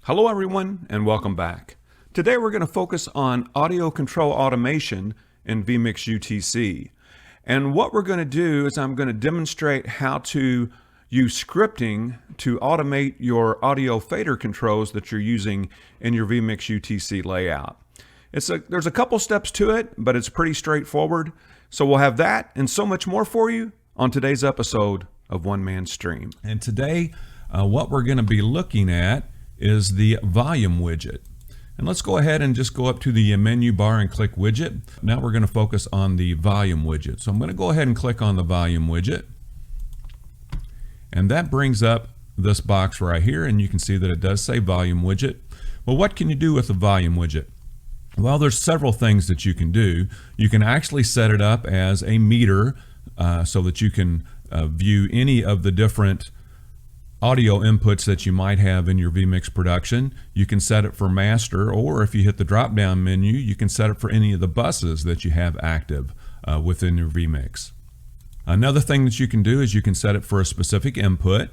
Hello everyone and welcome back. Today we're going to focus on audio control automation in vMix UTC. And what we're going to do is I'm going to demonstrate how to use scripting to automate your audio fader controls that you're using in your vMix UTC layout. There's a couple steps to it, but it's pretty straightforward. So we'll have that and so much more for you on today's episode of One Man Stream. And today what we're going to be looking at is the volume widget. And let's go ahead and just go up to the menu bar and click widget. Now we're going to focus on the volume widget. So I'm going to go ahead and click on the volume widget. And that brings up this box right here, and you can see that it does say volume widget. Well, what can you do with the volume widget? Well, there's several things that you can do. You can actually set it up as a meter so that you can view any of the different audio inputs that you might have in your vMix production. You can set it for master, or if you hit the drop down menu, you can set it for any of the buses that you have active within your vMix. Another thing that you can do is you can set it for a specific input,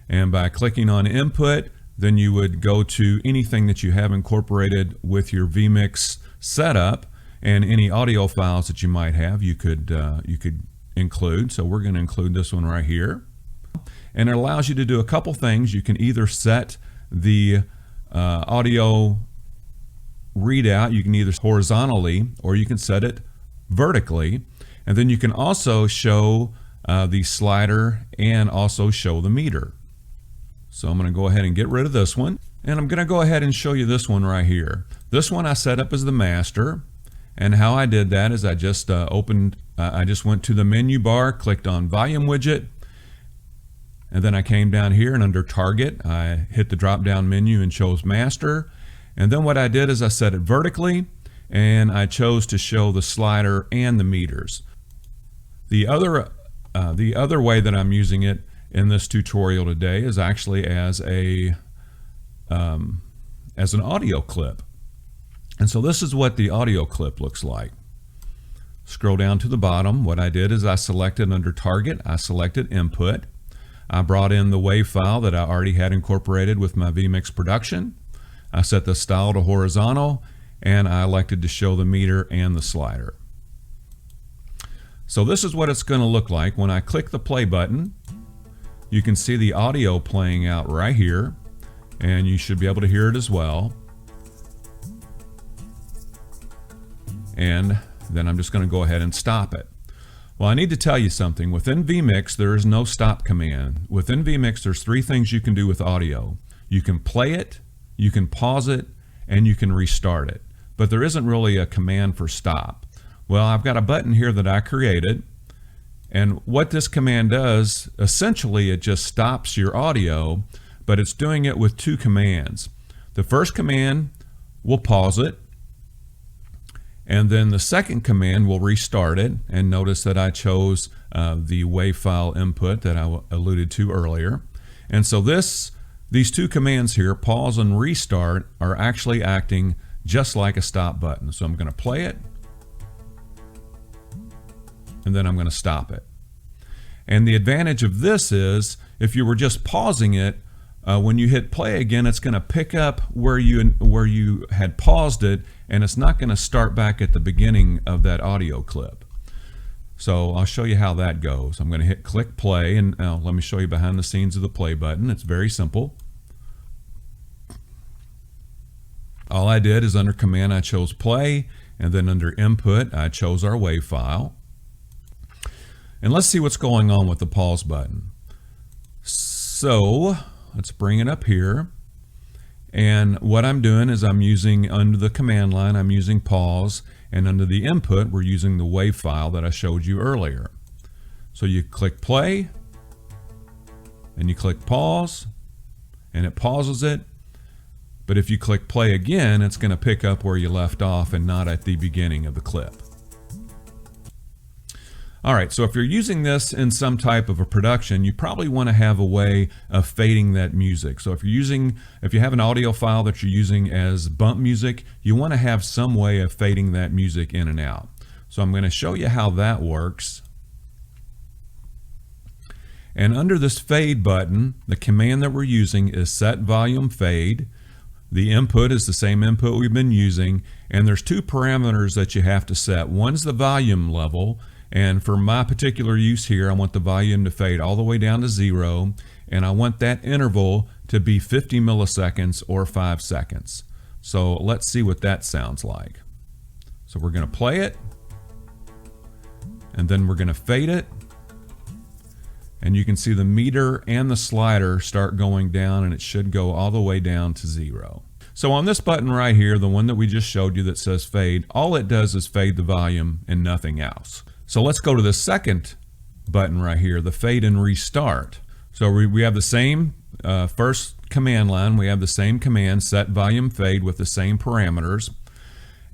and by clicking on input, then you would go to anything that you have incorporated with your vMix setup, and any audio files that you might have you could include. So we're going to include this one right here. And it allows you to do a couple things. You can either set the audio readout, you can either horizontally or you can set it vertically. And then you can also show the slider and also show the meter. So I'm going to go ahead and get rid of this one. And I'm going to go ahead and show you this one right here. This one I set up as the master. And how I did that is I just I just went to the menu bar, clicked on volume widget, and then I came down here and under target, I hit the drop down menu and chose master. And then what I did is I set it vertically and I chose to show the slider and the meters. The other way that I'm using it in this tutorial today is actually as an audio clip. And so this is what the audio clip looks like. Scroll down to the bottom. What I did is I selected under target, I selected input. I brought in the WAV file that I already had incorporated with my vMix production. I set the style to horizontal, and I elected to show the meter and the slider. So this is what it's going to look like. When I click the play button, you can see the audio playing out right here, and you should be able to hear it as well. And then I'm just going to go ahead and stop it. Well, I need to tell you something. Within vMix, there is no stop command. Within vMix, there's three things you can do with audio. You can play it, you can pause it, and you can restart it. But there isn't really a command for stop. Well, I've got a button here that I created, and what this command does, essentially it just stops your audio, but it's doing it with two commands. The first command will pause it, and then the second command will restart it. And notice that I chose the WAV file input that I alluded to earlier. And so these two commands here, pause and restart, are actually acting just like a stop button. So I'm going to play it, and then I'm going to stop it. And the advantage of this is if you were just pausing it, when you hit play again, it's going to pick up where you had paused it, and it's not going to start back at the beginning of that audio clip. So I'll show you how that goes. I'm going to hit click play, and let me show you behind the scenes of the play button. It's very simple. All I did is under command I chose play, and then under input I chose our WAV file. And let's see what's going on with the pause button. So let's bring it up here. And what I'm doing is I'm using under the command line, I'm using pause, and under the input, we're using the WAV file that I showed you earlier. So you click play, and you click pause, and it pauses it. But if you click play again, it's going to pick up where you left off and not at the beginning of the clip. All right, so if you're using this in some type of a production, you probably want to have a way of fading that music. So if you have an audio file that you're using as bump music, you want to have some way of fading that music in and out. So I'm going to show you how that works. And under this fade button, the command that we're using is set volume fade. The input is the same input we've been using, and there's two parameters that you have to set. One's the volume level, and for my particular use here, I want the volume to fade all the way down to 0, and I want that interval to be 50 milliseconds or 5 seconds. So let's see what that sounds like. So we're going to play it, and then we're going to fade it, and you can see the meter and the slider start going down, and it should go all the way down to 0. So on this button right here, the one that we just showed you that says fade, all it does is fade the volume and nothing else. So let's go to the second button right here, the fade and restart. So we have the same first command line, we have the same command, set volume fade, with the same parameters.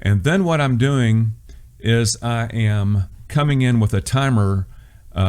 And then what I'm doing is I am coming in with a timer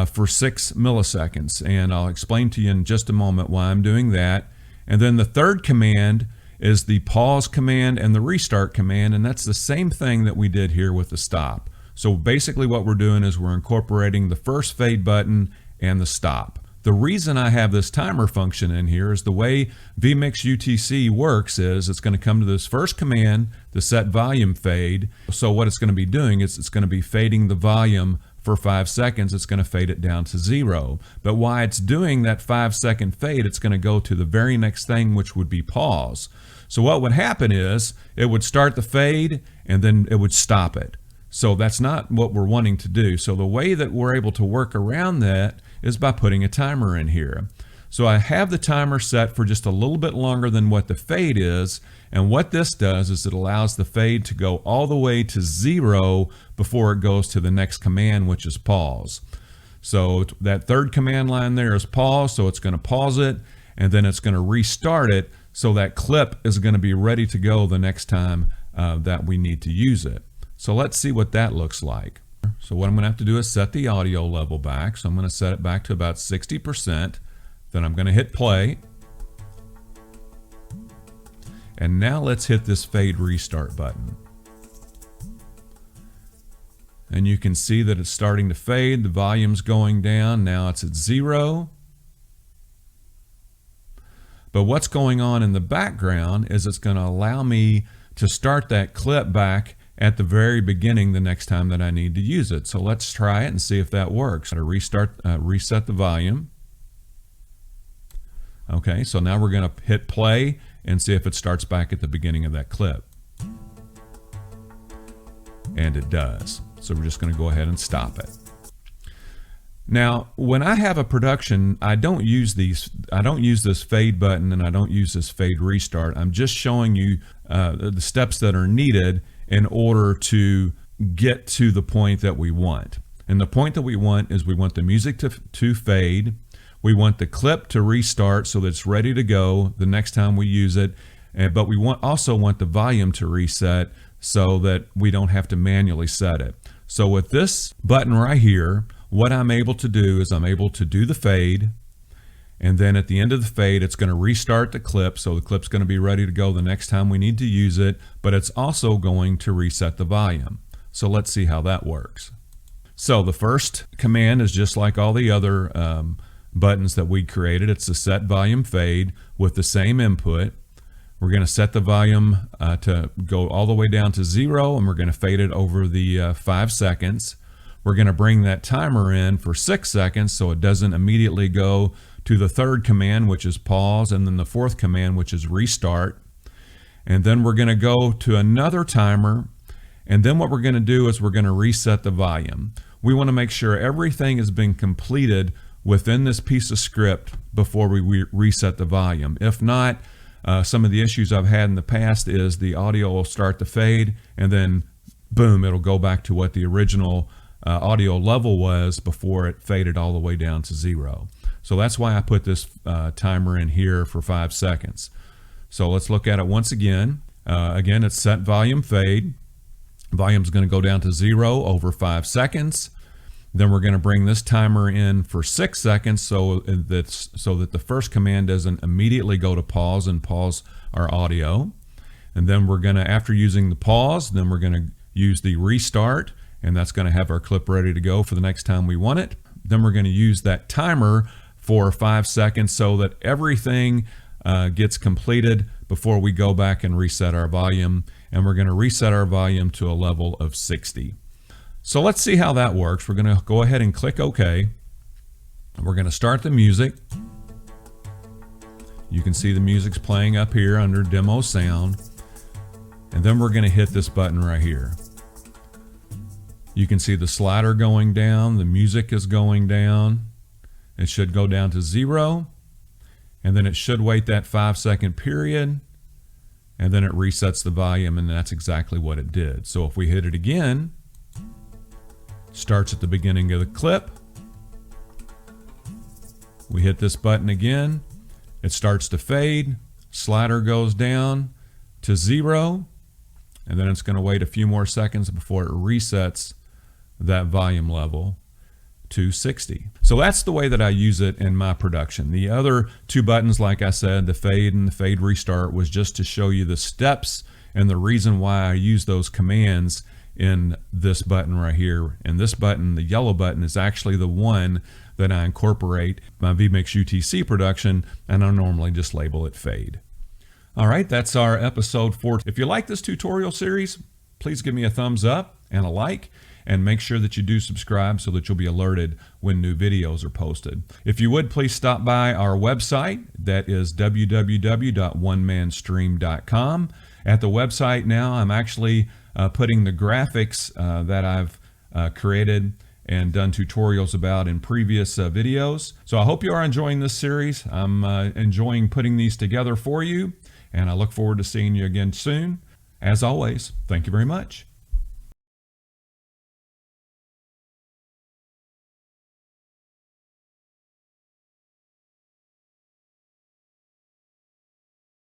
for 6 milliseconds, and I'll explain to you in just a moment why I'm doing that. And then the third command is the pause command and the restart command, and that's the same thing that we did here with the stop. So basically what we're doing is we're incorporating the first fade button and the stop. The reason I have this timer function in here is the way vMix UTC works is it's going to come to this first command, the set volume fade. So what it's going to be doing is it's going to be fading the volume for 5 seconds. It's going to fade it down to 0. But while it's doing that 5-second fade, it's going to go to the very next thing, which would be pause. So what would happen is it would start the fade and then it would stop it. So that's not what we're wanting to do. So the way that we're able to work around that is by putting a timer in here. So I have the timer set for just a little bit longer than what the fade is, and what this does is it allows the fade to go all the way to 0 before it goes to the next command, which is pause. So that third command line there is pause, so it's going to pause it, and then it's going to restart it, so that clip is going to be ready to go the next time that we need to use it. So let's see what that looks like. So what I'm going to have to do is set the audio level back. So I'm going to set it back to about 60%. Then I'm going to hit play. And now let's hit this fade restart button. And you can see that it's starting to fade. The volume's going down. Now it's at 0. But what's going on in the background is it's going to allow me to start that clip back at the very beginning the next time that I need to use it. So let's try it and see if that works. To reset the volume. Okay, so now we're going to hit play and see if it starts back at the beginning of that clip. And it does. So we're just going to go ahead and stop it. Now, when I have a production, I don't use this fade button and I don't use this fade restart. I'm just showing you the steps that are needed in order to get to the point that we want. And the point that we want is we want the music to fade. We want the clip to restart so that it's ready to go the next time we use it. But we also want the volume to reset so that we don't have to manually set it. So with this button right here, what I'm able to do is I'm able to do the fade, and then at the end of the fade, it's going to restart the clip, so the clip's going to be ready to go the next time we need to use it, but it's also going to reset the volume. So let's see how that works. So the first command is just like all the other buttons that we created. It's the set volume fade with the same input. We're going to set the volume to go all the way down to 0, and we're going to fade it over the 5 seconds. We're going to bring that timer in for 6 seconds so it doesn't immediately go to the third command, which is pause, and then the fourth command, which is restart. And then we're going to go to another timer, and then what we're going to do is we're going to reset the volume. We want to make sure everything has been completed within this piece of script before we reset the volume. If not, some of the issues I've had in the past is the audio will start to fade, and then boom, it'll go back to what the original audio level was before it faded all the way down to 0. So that's why I put this timer in here for 5 seconds. So let's look at it once again. Again, it's set volume fade. Volume's going to go down to 0 over 5 seconds. Then we're going to bring this timer in for 6 seconds so that the first command doesn't immediately go to pause and pause our audio. And then we're going to, after using the pause, then we're going to use the restart, and that's going to have our clip ready to go for the next time we want it. Then we're going to use that timer for 5 seconds so that everything gets completed before we go back and reset our volume. And we're going to reset our volume to a level of 60. So let's see how that works. We're going to go ahead and click OK. We're going to start the music. You can see the music's playing up here under demo sound. And then we're going to hit this button right here. You can see the slider going down, the music is going down. It should go down to 0, and then it should wait that 5-second period, and then it resets the volume, and that's exactly what it did. So if we hit it again, starts at the beginning of the clip. We hit this button again, it starts to fade, slider goes down to 0, and then it's going to wait a few more seconds before it resets that volume level to 60. So that's the way that I use it in my production. The other two buttons, like I said, the fade and the fade restart, was just to show you the steps and the reason why I use those commands in this button right here. And this button, the yellow button, is actually the one that I incorporate my vMix UTC production, and I normally just label it fade. All right, that's our episode 4. If you like this tutorial series, please give me a thumbs up and a like, and make sure that you do subscribe so that you'll be alerted when new videos are posted. If you would, please stop by our website. That is www.onemanstream.com. At the website now, I'm actually putting the graphics that I've created and done tutorials about in previous videos. So I hope you are enjoying this series. I'm enjoying putting these together for you, and I look forward to seeing you again soon. As always, thank you very much.